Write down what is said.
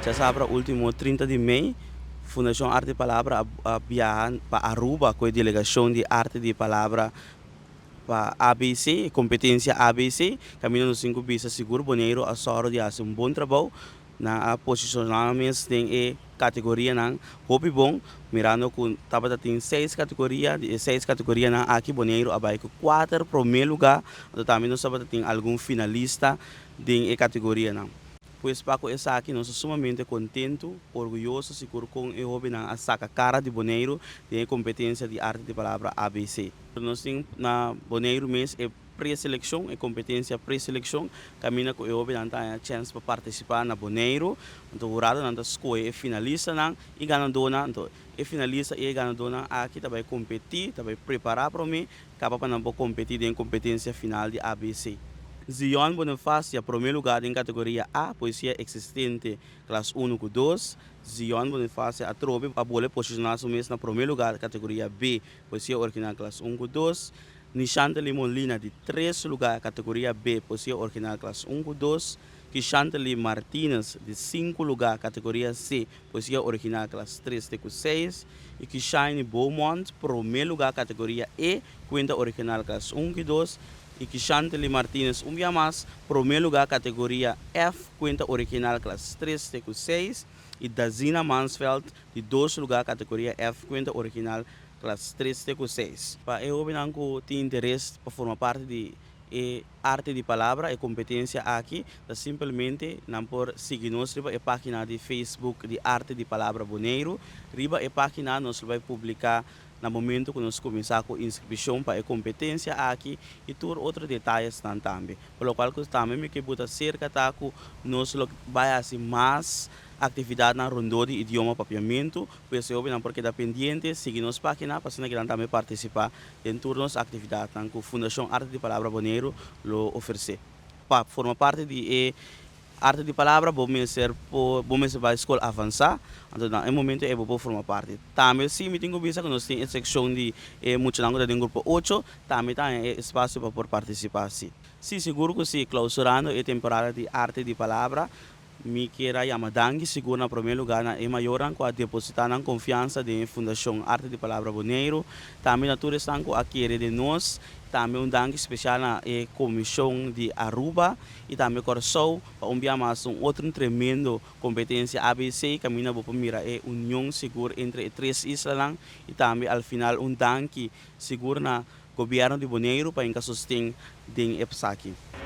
Já sabe, último 30 de maio, Fundação Arte de Palavra a viajar para Aruba com a delegação de Arte de Palavra para ABC, competência ABC, caminho nos 5 bisa seguro, boneiro, a soro de fazer bom trabalho, na posicionamento tem categoria não, hobby bom, mirando com tabata tem 6 categorias na aqui boneiro, abai com 4 primeiro lugar, então também nós sabemos tem algum finalista de categoria não. Pois Paco essa aqui nós sumamente contento, orgulhoso, seguro com o hobby na saca cara de boneiro, tem competência de arte de palavra ABC. Nós temos na boneiro mês é pré-seleção, é competência pré-seleção, caminha com o hobby não tem a chance para participar na boneiro, então o rado não escolhe é finalista não e ganadora, então é finalista e ganadora aqui também competir, também preparar para mim, capaz para não competir em competência final de ABC. Zion Bonifácio, primeiro lugar em categoria A, poesia existente, classe 1 com 2. Zion Bonifácio, a trobe, a bola posicionar-se mesmo na primeiro lugar, categoria B, poesia original, classe 1 com 2. Nishanta Limonlina, de 3 lugar, categoria B, poesia original, classe 1 com 2. Kishantali Martinez, de 5 lugar, categoria C, poesia original, classe 3 com 6. E Kishane Beaumont, primeiro lugar, categoria E, conta original, classe 1 com 2. E que Chantely Martinez um dia mais, primeiro lugar categoria F, conta original classe 3 com 6, e Dazina Mansfeld de 2 lugar categoria F, conta original classe 3 com 6. Para eu não tem interesse para formar parte de arte de palavra e competência aqui, simplesmente não por seguir nós riba a página de Facebook de arte de palavra Boneiro, riba a página nós vai publicar no momento que nós começar com inscrição para a competência aqui e todos outros detalhes também. Pelo qual também me que botar cerca tá com nós vai assim mais atividade na ronda de idioma papiamento, pois eu não porque dependente seguir nossa página para que também participar em todas as atividades que a Fundação Arte de Palavra Boneiro lo oferece. Para formar parte de arte de palavra, vou ser para a escola avançar, então no momento eu vou formar parte. Também sim, me tenho visto que nós temos a secção de multilanguagem do grupo 8, também tem espaço para por participar. Sim, seguro que se clausurando a temporada de arte de palavra, me queira Yamadangi, seguro na primeiro lugar na maioran com a depositar na confiança da Fundação Arte de Palavra Boneiro, também na todos estão aqui de nós, também um dangue especial na comissão de Aruba e também coração para enviar mais outro tremendo competência ABC caminha para mira união segura entre 3 islas e também ao final um dangue seguro na governo de Boneiro para encaixar sustento de EPSAQui.